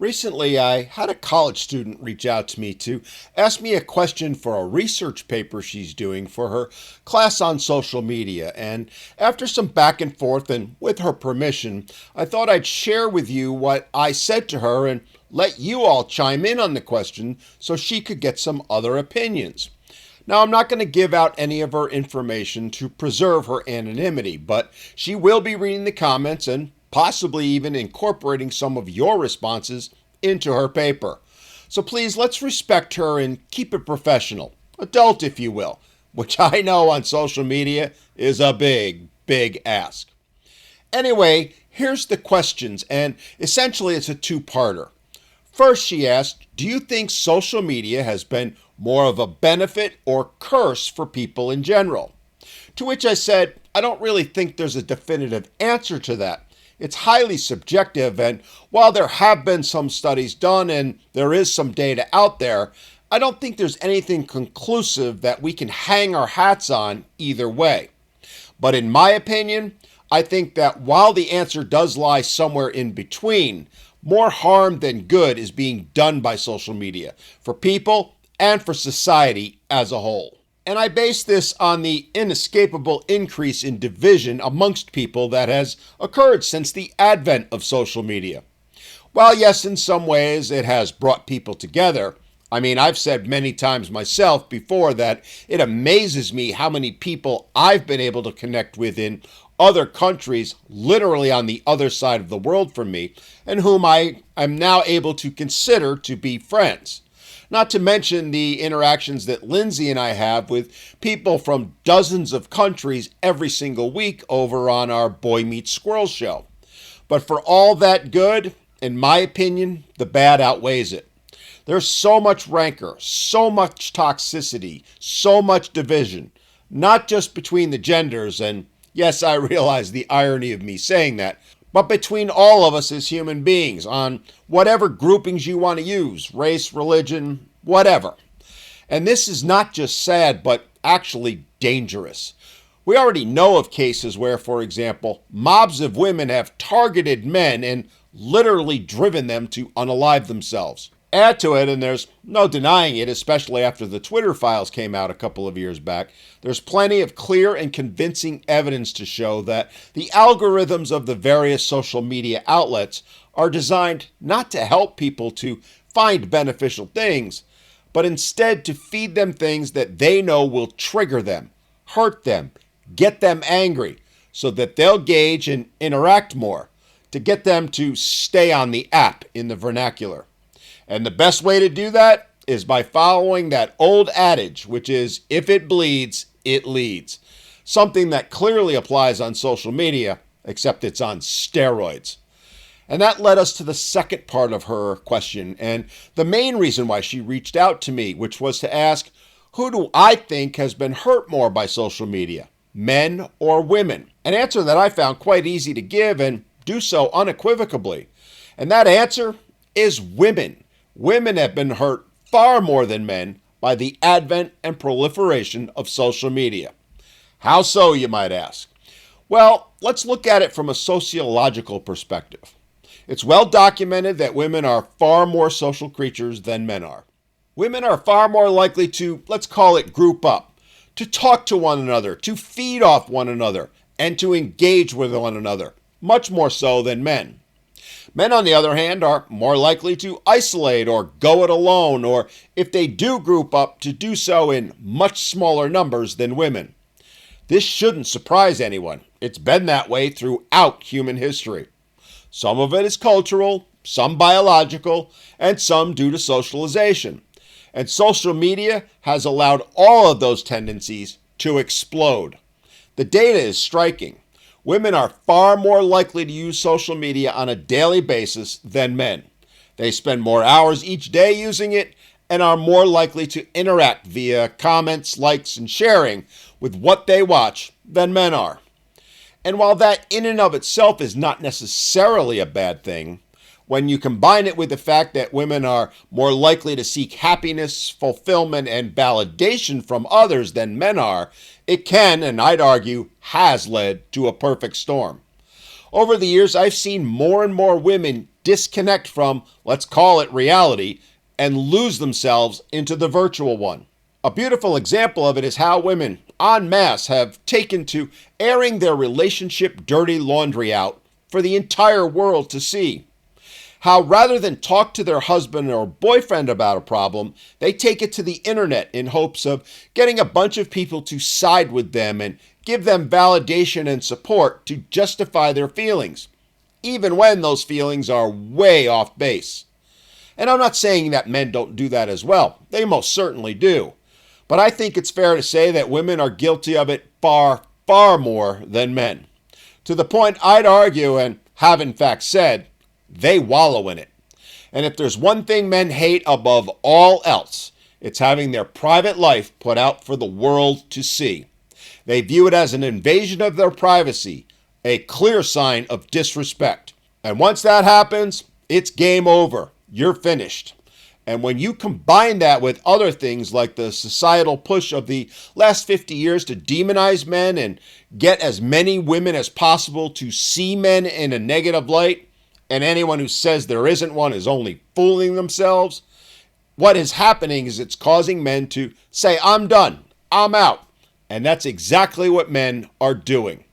Recently, I had a college student reach out to me to ask me a question for a research paper she's doing for her class on social media. And after some back and forth and with her permission, I thought I'd share with you what I said to her and let you all chime in on the question so she could get some other opinions. Now, I'm not going to give out any of her information to preserve her anonymity, but she will be reading the comments and possibly even incorporating some of your responses into her paper. So please, let's respect her and keep it professional, adult if you will, which I know on social media is a big, big ask. Anyway, here's the questions, and essentially it's a two-parter. First, she asked, do you think social media has been more of a benefit or curse for people in general? To which I said, I don't really think there's a definitive answer to that. It's highly subjective, and while there have been some studies done and there is some data out there, I don't think there's anything conclusive that we can hang our hats on either way. But in my opinion, I think that while the answer does lie somewhere in between, more harm than good is being done by social media for people and for society as a whole. And I base this on the inescapable increase in division amongst people that has occurred since the advent of social media. While yes, in some ways it has brought people together, I've said many times myself before that it amazes me how many people I've been able to connect with in other countries, literally on the other side of the world from me, and whom I am now able to consider to be friends. Not to mention the interactions that Lindsay and I have with people from dozens of countries every single week over on our Boy Meets Squirrel show. But for all that good, in my opinion, the bad outweighs it. There's so much rancor, so much toxicity, so much division, not just between the genders, and yes, I realize the irony of me saying that, but between all of us as human beings on whatever groupings you want to use, race, religion, whatever. And this is not just sad, but actually dangerous. We already know of cases where, for example, mobs of women have targeted men and literally driven them to unalive themselves. Add to it, and there's no denying it, especially after the Twitter files came out a couple of years back, there's plenty of clear and convincing evidence to show that the algorithms of the various social media outlets are designed not to help people to find beneficial things, but instead to feed them things that they know will trigger them, hurt them, get them angry, so that they'll gauge and interact more, to get them to stay on the app in the vernacular. And the best way to do that is by following that old adage, which is, if it bleeds, it leads. Something that clearly applies on social media, except it's on steroids. And that led us to the second part of her question, and the main reason why she reached out to me, which was to ask, who do I think has been hurt more by social media, men or women? An answer that I found quite easy to give and do so unequivocally. And that answer is women. Women have been hurt far more than men by the advent and proliferation of social media. How so, you might ask? Well, let's look at it from a sociological perspective. It's well documented that women are far more social creatures than men are. Women are far more likely to, let's call it, group up, to talk to one another, to feed off one another, and to engage with one another, much more so than men. Men, on the other hand, are more likely to isolate or go it alone, or if they do group up, to do so in much smaller numbers than women. This shouldn't surprise anyone. It's been that way throughout human history. Some of it is cultural, some biological, and some due to socialization. And social media has allowed all of those tendencies to explode. The data is striking. Women are far more likely to use social media on a daily basis than men. They spend more hours each day using it and are more likely to interact via comments, likes, and sharing with what they watch than men are. And while that in and of itself is not necessarily a bad thing, when you combine it with the fact that women are more likely to seek happiness, fulfillment, and validation from others than men are, it can, and I'd argue, has led to a perfect storm. Over the years, I've seen more and more women disconnect from, let's call it reality, and lose themselves into the virtual one. A beautiful example of it is how women, en masse, have taken to airing their relationship dirty laundry out for the entire world to see. How rather than talk to their husband or boyfriend about a problem, they take it to the internet in hopes of getting a bunch of people to side with them and give them validation and support to justify their feelings, even when those feelings are way off base. And I'm not saying that men don't do that as well. They most certainly do. But I think it's fair to say that women are guilty of it far, far more than men. To the point I'd argue, and have in fact said, they wallow in it. And if there's one thing men hate above all else, it's having their private life put out for the world to see. They view it as an invasion of their privacy, a clear sign of disrespect. And once that happens, it's game over. You're finished. And when you combine that with other things like the societal push of the last 50 years to demonize men and get as many women as possible to see men in a negative light, and anyone who says there isn't one is only fooling themselves, what is happening is it's causing men to say, I'm done, I'm out. And that's exactly what men are doing.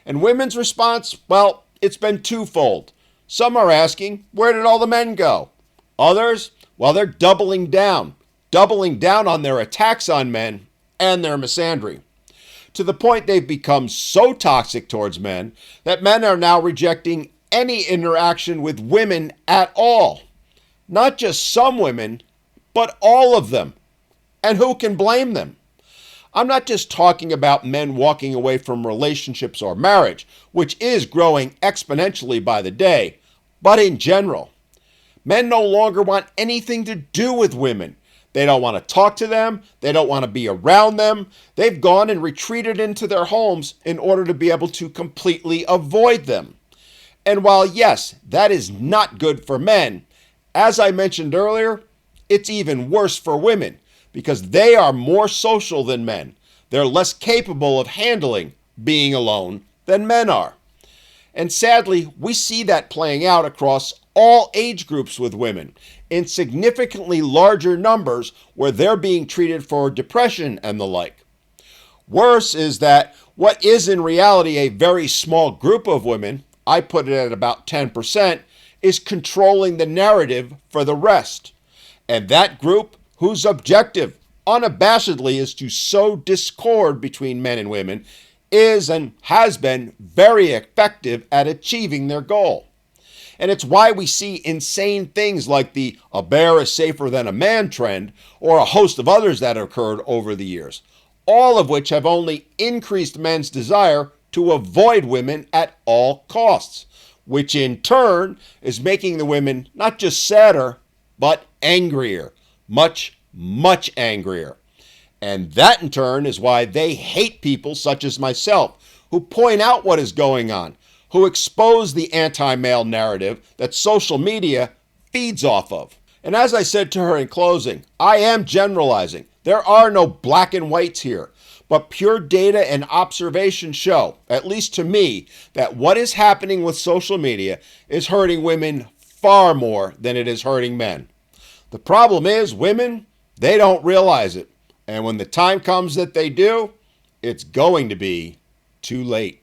And women's response, well, it's been twofold. Some are asking, where did all the men go? Others, well, they're doubling down on their attacks on men and their misandry, to the point they've become so toxic towards men that men are now rejecting any interaction with women at all. Not just some women, but all of them. And who can blame them? I'm not just talking about men walking away from relationships or marriage, which is growing exponentially by the day, but in general. Men no longer want anything to do with women. They don't want to talk to them. They don't want to be around them. They've gone and retreated into their homes in order to be able to completely avoid them. And while, yes, that is not good for men, as I mentioned earlier, it's even worse for women because they are more social than men. They're less capable of handling being alone than men are. And sadly, we see that playing out across all age groups with women in significantly larger numbers where they're being treated for depression and the like. Worse is that what is in reality a very small group of women, I put it at about 10%, is controlling the narrative for the rest. And that group, whose objective unabashedly is to sow discord between men and women, is and has been very effective at achieving their goal. And it's why we see insane things like the "a bear is safer than a man" trend, or a host of others that have occurred over the years, all of which have only increased men's desire to avoid women at all costs, which in turn is making the women not just sadder, but angrier, much, much angrier. And that in turn is why they hate people such as myself, who point out what is going on, who expose the anti-male narrative that social media feeds off of. And as I said to her in closing, I am generalizing. There are no black and whites here, but pure data and observation show, at least to me, that what is happening with social media is hurting women far more than it is hurting men. The problem is women, they don't realize it. And when the time comes that they do, it's going to be too late.